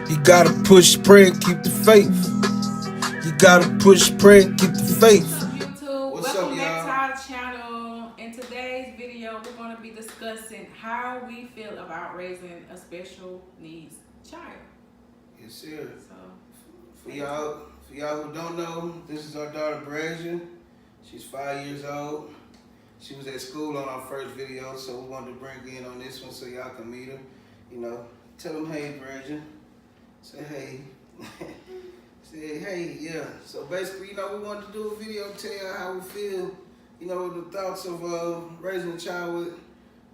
You gotta push, pray, and keep the faith. You gotta push, pray, and keep the faith. YouTube, welcome back to our channel. In today's video, we're going to be discussing how we feel about raising a special needs child. Yes, sir. So, for y'all who don't know, this is our daughter Brazia. She's 5 years old. She was at school on our first video, so we wanted to bring her in on this one so y'all can meet her. You know, tell them, hey, Brazia. Say, hey. Say, hey, yeah. So basically, you know, we wanted to do a video, tell you how we feel, you know, the thoughts of raising a child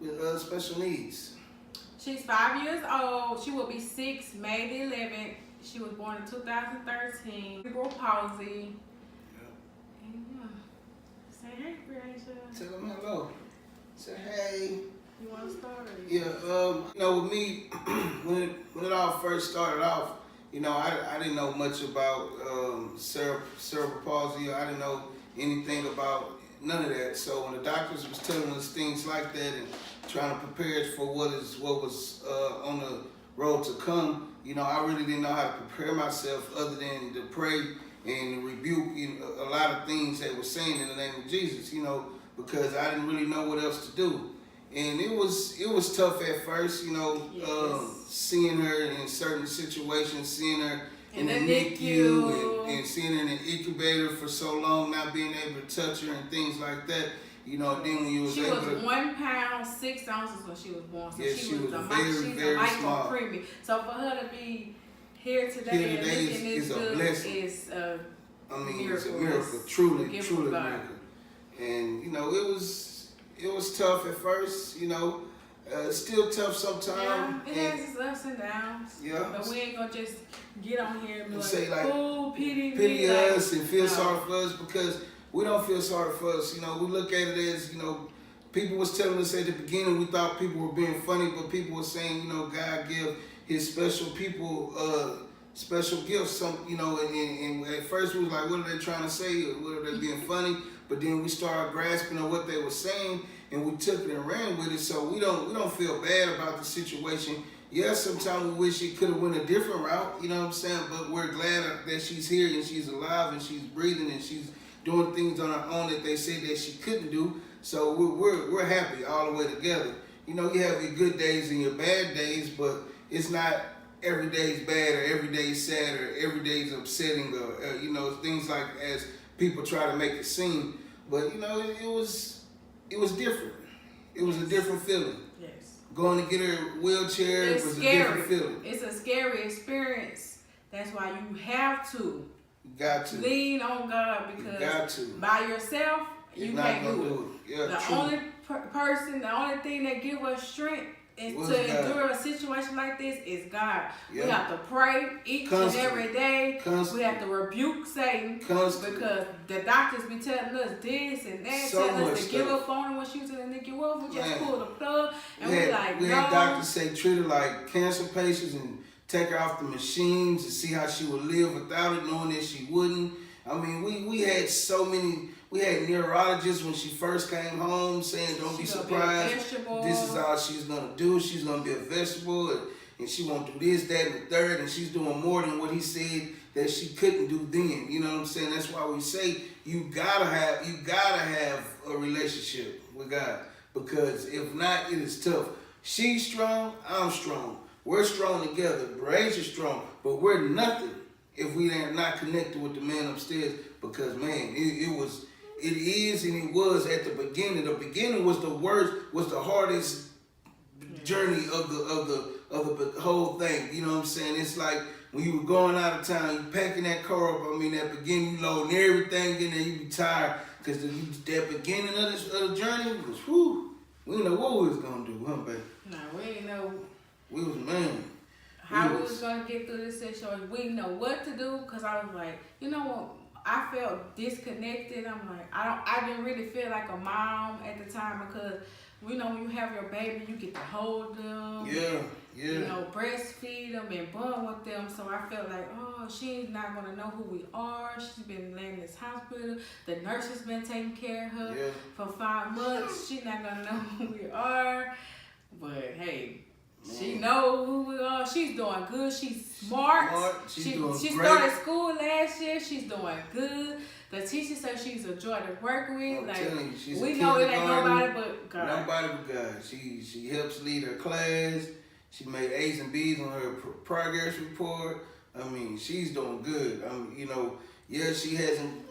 with special needs. She's 5 years old. She will be 6 May the 11th. She was born in 2013. Cerebral palsy. Yeah. And yeah. Say hey, Brazia. Tell them hello. Say hey. You want to start? Yeah, you know, with me, when it all first started off, you know, I didn't know much about cerebral palsy. I didn't know anything about none of that. So when the doctors was telling us things like that and trying to prepare us for what was on the road to come, you know, I really didn't know how to prepare myself other than to pray and rebuke a lot of things they were saying in the name of Jesus, you know, because I didn't really know what else to do. And it was tough at first, you know, yes. Seeing her in certain situations, seeing her in the NICU and seeing her in an incubator for so long, not being able to touch her and things like that. You know, then when you was she able was to... 1 pound 6 ounces when she was born. So yeah, she was very small. Premium. So for her to be here today and looking is this a good blessing. is a miracle. It's a miracle, truly a miracle. And you know, it was tough at first, you know. Still tough sometimes. Yeah, it has its ups and downs. Yeah. But we ain't gonna just get on here and be like, say like, oh, pity us and feel sorry for us, because we don't feel sorry for us. You know, we look at it as, you know, people was telling us at the beginning we thought people were being funny, but people were saying, you know, God give his special people special gifts. Some, you know, and at first we was like, what are they trying to say? Or what are they being funny? But then we started grasping on what they were saying, and we took it and ran with it. So we don't feel bad about the situation. Yes, sometimes we wish it could have went a different route, you know what I'm saying? But we're glad that she's here and she's alive and she's breathing and she's doing things on her own that they said that she couldn't do. So we're happy all the way together. You know, you have your good days and your bad days, but it's not every day's bad or every day's sad or every day's upsetting or you know, things like as people try to make it seem. But you know, it was different. It was a different feeling. Yes. Going to get her wheelchair was scary. A different feeling. It's a scary experience. That's why you have to. You got to lean on God, because by yourself you can't do it. Yeah, the only person, the only thing that gives us strength is to endure a situation like this is God. Yeah. We have to pray each and every day. We have to rebuke Satan because the doctors be telling us this and that, telling us to give up on her when she was in the NICU. Well, we just pull the plug and we had doctors say treat her like cancer patients and take her off the machines and see how she would live without it, knowing that she wouldn't. I mean, we had so many. We had neurologists when she first came home saying, don't be surprised. This is all she's going to do. She's going to be a vegetable, and she won't do this, that, and the third, and she's doing more than what he said that she couldn't do then. You know what I'm saying? That's why we say you gotta have a relationship with God, because if not, it is tough. She's strong, I'm strong. We're strong together. Brazia's strong, but we're nothing if we are not connected with the man upstairs, because man, it is and it was at the beginning. The beginning was the worst, was the hardest journey of the whole thing. You know what I'm saying? It's like when you were going out of town, you packing that car up. I mean, that beginning, you loading everything in there, you be tired, because that beginning of the journey was, whew, we didn't know what we was gonna do, huh, baby? No, we didn't know. We was, man. How we was gonna get through this situation. We didn't know what to do, because I was like, you know what? I felt disconnected. I'm like, I didn't really feel like a mom at the time, because you know, when you have your baby, you get to hold them. Yeah. You know, breastfeed them and bond with them. So I felt like, oh, she's not gonna know who we are. She's been laying in this hospital. The nurse has been taking care of her for 5 months. She's not gonna know who we are. But hey, She know who we are. She's doing good. She's smart. She's doing she great. started school last year. She's doing good. The teacher said she's a joy to work with. I'm like telling you, she's we know it ain't nobody but God. Nobody but God. She helps lead her class. She made A's and B's on her progress report. I mean, she's doing good. I mean, you know, yeah, she hasn't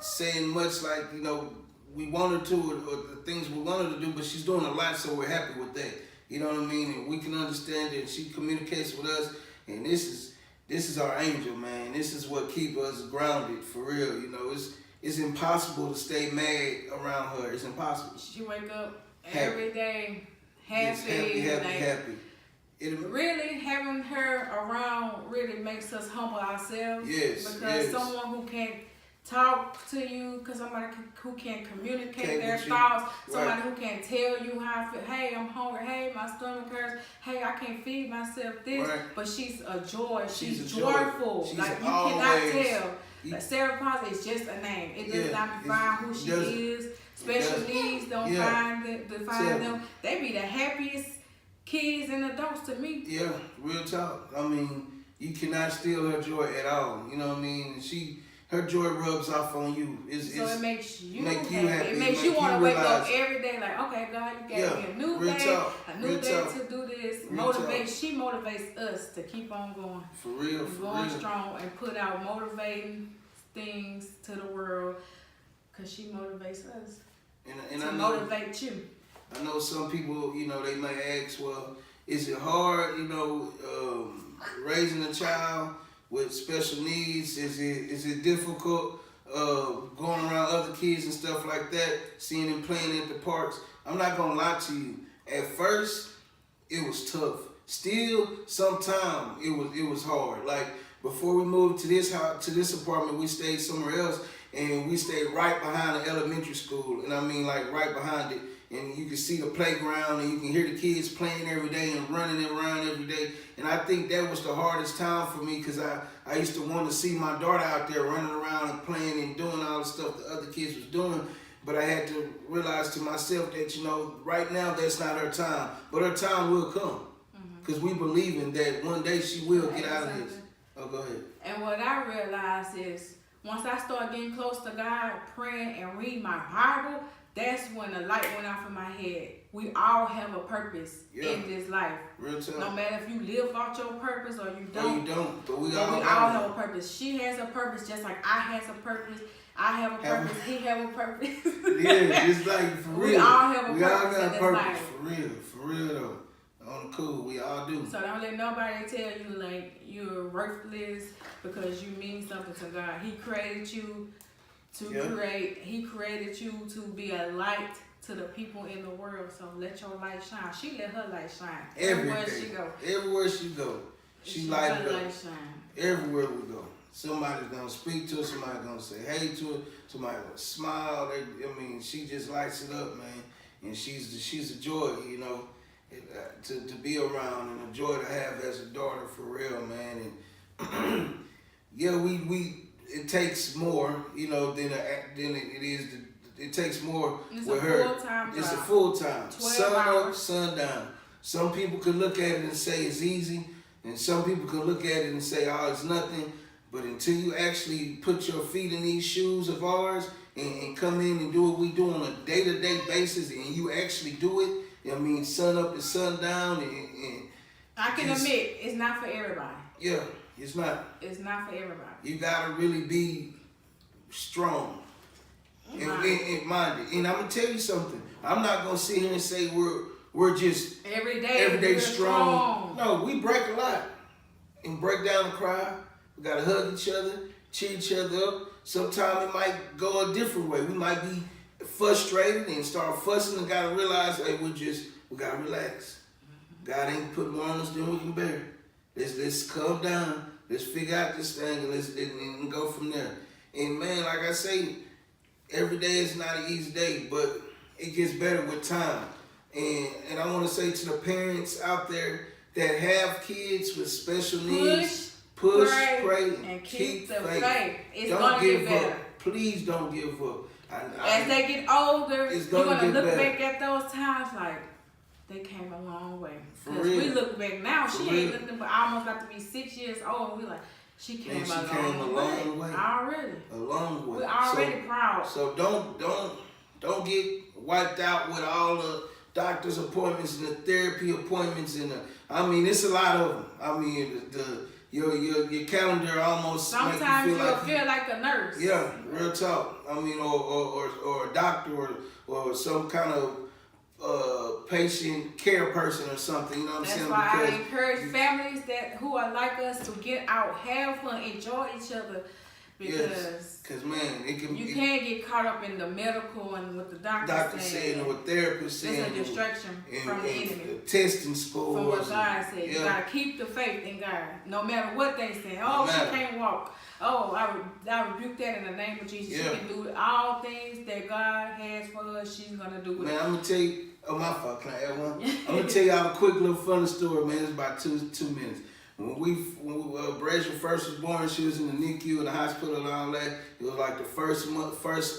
saying much like, you know, we want her to or the things we want her to do, but she's doing a lot, so we're happy with that. You know what I mean? And we can understand that she communicates with us, and this is our angel, man. This is what keeps us grounded for real. You know, it's impossible to stay mad around her. It's impossible. She wake up every day happy. Happy. Really having her around really makes us humble ourselves. Yes. Because someone who can talk to you, because somebody who can communicate their thoughts, somebody who can tell you how I feel. Hey, I'm hungry. Hey, my stomach hurts. Hey, I can't feed myself this. Right. But she's a joy. She's a joyful. She's like you always, cannot tell. Like Sarah Palsy is just a name. It does not define who she is. Special needs don't define them. They be the happiest kids and adults to me. Yeah, real talk. I mean, you cannot steal her joy at all. You know what I mean? Her joy rubs off on you. So it makes you happy. It makes you want to wake up every day like, okay, God, you gave me a new day, a new day to do this. She motivates us to keep on going. For real, going strong and put out motivating things to the world, because she motivates us to motivate you. I know some people, you know, they may ask, well, is it hard, you know, raising a child with special needs? Is it difficult going around other kids and stuff like that, seeing them playing at the parks? I'm not gonna lie to you. At first, it was tough. Still, sometimes it was hard. Like before we moved to this house, to this apartment, we stayed somewhere else, and we stayed right behind the elementary school, and I mean like right behind it. And you can see the playground, and you can hear the kids playing every day and running around every day. And I think that was the hardest time for me, because I used to want to see my daughter out there running around and playing and doing all the stuff the other kids was doing. But I had to realize to myself that, you know, right now that's not her time. But her time will come, because we believe in that one day she will get out of this. Oh, go ahead. And what I realized is, once I start getting close to God, praying and reading my Bible, that's when the light went off in my head. We all have a purpose in this life. Real talk. No matter if you live out your purpose or you don't. No, you don't. But we all have a purpose. She has a purpose just like I has a purpose. I have a purpose. He have a purpose. Yeah, it's like for real. We all have a purpose. We all got a purpose. Life. For real though. On the cool, we all do. So don't let nobody tell you like you're worthless because you mean something to God. He created you to create. He created you to be a light to the people in the world. So let your light shine. She let her light shine everywhere she go. Everywhere she go, she light up. Shine. Everywhere we go, somebody's gonna speak to her. Somebody's gonna say hey to her. Somebody's gonna smile. I mean, she just lights it up, man. And she's a joy, you know, to be around, and a joy to have as a daughter for real, man. And yeah, it takes more, you know, than it is. It takes more with her. It's a full time. Sun up, sun down. Some people could look at it and say it's easy, and some people could look at it and say, oh, it's nothing. But until you actually put your feet in these shoes of ours and come in and do what we do on a day-to-day basis, and you actually do it, I mean, sun up and sun down. And I can admit, it's not for everybody. Yeah, it's not. It's not for everybody. You gotta really be strong and minded. And I'm gonna tell you something. I'm not gonna sit here and say we're just every day strong. No, we break a lot and break down and cry. We gotta hug each other, cheer each other up. Sometimes it might go a different way. We might be frustrated and start fussing, and gotta realize, hey, we gotta relax. God ain't put more on us than we can bear. Let's calm down. Let's figure out this thing, and go from there. And man, like I say, every day is not an easy day, but it gets better with time. And I want to say to the parents out there that have kids with special needs, push, pray, and keep the faith. Don't give up. Please don't give up. As they get older, you're going to look back at those times like, they came a long way. For Because real. we look back now, For she real. ain't looking but almost about to be 6 years old. And we like, she came a long way. Already. A long way. We're already proud. So don't get wiped out with all the doctor's appointments and the therapy appointments and I mean, it's a lot of them. I mean, your calendar almost sometimes make you you'll feel like a nurse. Yeah, real talk. I mean, or a doctor or some kind of patient care person or something. You know what I'm saying? That's why I encourage families who are like us to get out, have fun, enjoy each other. Because man, you can't get caught up in the medical and what the doctor saying or what therapists saying. It's a distraction from the enemy. Testing scores. From what God said. You got to keep the faith in God. No matter what they say. Oh, she can't walk. Oh, I rebuke that in the name of Jesus. She can do all things that God has for her. She's going to do it. Man, I'm going to tell you. Oh, my fault. Can I add one? I'm going to tell y'all a quick little funny story, man. It's about two minutes. When Brazier first was born, she was in the NICU in the hospital and all that. It was like the first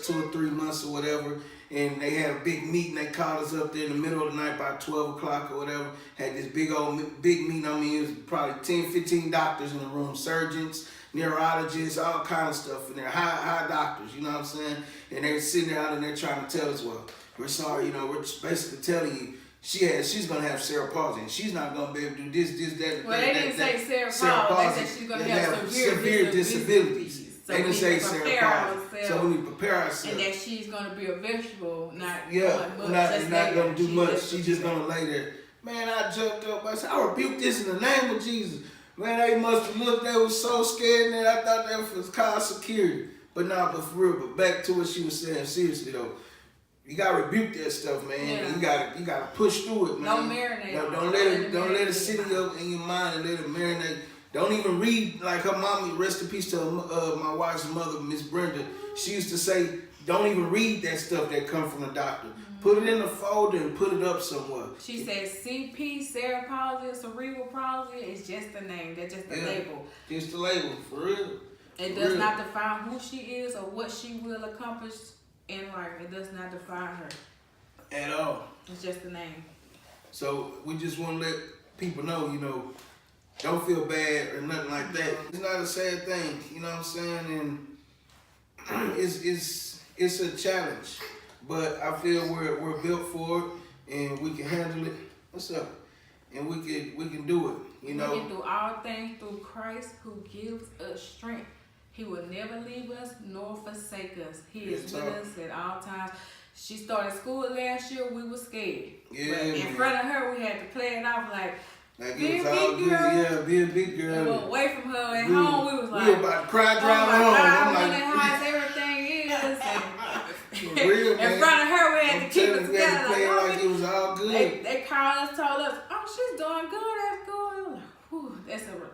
2 or 3 months or whatever. And they had a big meeting. They called us up there in the middle of the night about 12 o'clock or whatever. Had this big meeting. I mean, it was probably 10, 15 doctors in the room, surgeons, neurologists, all kind of stuff in there, high doctors, you know what I'm saying? And they were sitting there out and they're trying to tell us, well, we're sorry, you know, we're basically telling you she's gonna have cerebral palsy and she's not gonna be able to do this, that. Well, they didn't say cerebral palsy. They said she's gonna have severe disabilities. So they didn't say cerebral palsy. So we need to prepare ourselves. And that she's gonna be a vegetable, not gonna do much. She's just gonna lay there. Man, I jumped up. I said, I rebuke this in the name of Jesus. Man, they must have looked. They was so scared, and I thought that was called security. But but for real. But back to what she was saying. Seriously though. You gotta rebuke that stuff, man. Yeah. You gotta push through it, man. Don't marinate. Don't let it sit in your mind and let it marinate. Don't even read like her mommy. Rest in peace to my wife's mother, Miss Brenda. She used to say, don't even read that stuff that come from the doctor. Put it in a folder and put it up somewhere. She said CP, cerebral palsy, cerebral palsy is just a name. That's just a label. Just a label, for real. It does not define who she is or what she will accomplish in life. It does not define her at all. It's just a name. So we just want to let people know, you know, don't feel bad or nothing like that. It's not a sad thing, you know what I'm saying? And it's a challenge, but I feel we're built for it and we can handle it. What's up? And we can do it. You know, we can do all things through Christ who gives us strength. He will never leave us nor forsake us. He is with us at all times. She started school last year. We were scared. Yeah, but in front of her, we had to play it off like it was all good. Yeah, be a big girl. And we're away from her. At home, we was like, we were about to cry, drive home. I'm like, how everything is. Real, in front of her, we had to keep it together. Play like it was all good. They called us, told us, oh, she's doing good. That's good. Whew,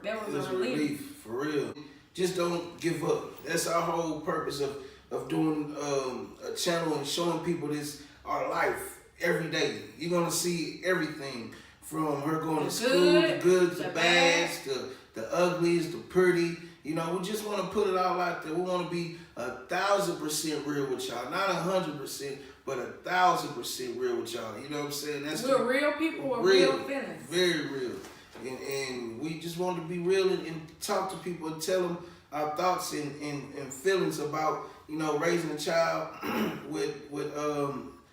that was a relief. For real. Just don't give up. That's our whole purpose of doing a channel and showing people our life every day. You're gonna see everything from her going to school, the goods, the bads, the uglies, the pretty. You know, we just want to put it all out there. We want to be 1,000% real with y'all, not 100%, but 1,000% real with y'all. You know what I'm saying? We're real people with real feelings. Very real. And we just want to be real and talk to people and tell them our thoughts and feelings about, you know, raising a child with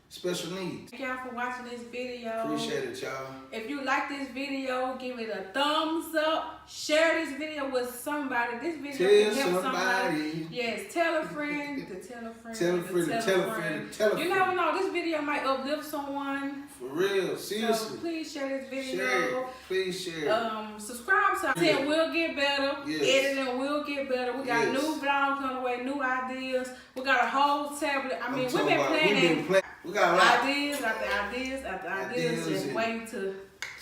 special needs. Thank y'all for watching this video. Appreciate it, y'all. If you like this video, give it a thumbs up. Share this video with somebody. This video can help somebody. Yes, tell a friend to tell a friend. Tell a friend to tell a friend to tell a friend. You never know. This video might uplift someone. For real, seriously. So please share this video. Share it. Please share it. Subscribe to our channel. We'll get better. Yes. Editing will get better. We got new vlogs on the way, new ideas. We got a whole tablet. I mean, we've been planning. We got a lot. Ideas after ideas. Just waiting to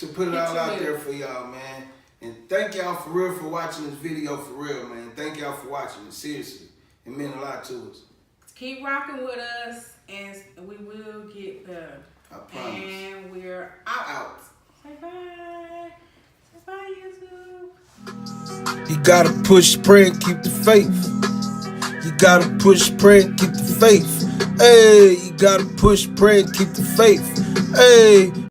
put it all out there for y'all, man. And thank y'all for real for watching this video, for real, man. Thank y'all for watching it, seriously. It meant a lot to us. Keep rocking with us, and we will get better. I promise. And we're out. Say bye. Say bye, YouTube. You gotta push, pray, and keep the faith. You gotta push, pray, and keep the faith. Hey, you gotta push, pray, and keep the faith. Hey.